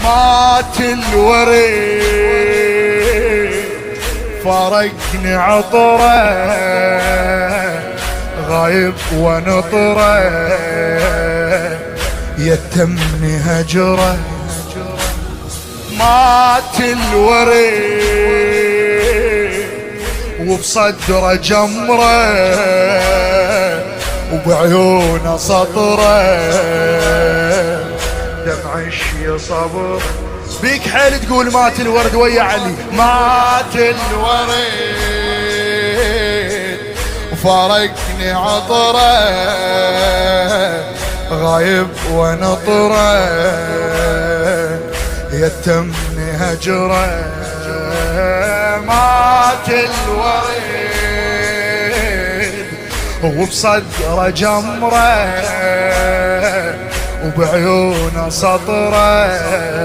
مات الوريد فارقني عطره غايب ونطره يتمني هجره مات الوريد وبصدره جمره وبعيونه سطره دمعش صبر بيك حيل تقول مات الورد ويا علي مات الورد وفارقني عطره غايب ونطره يتمني هجره مات الورد وبصدره جمره وبعيونه سطره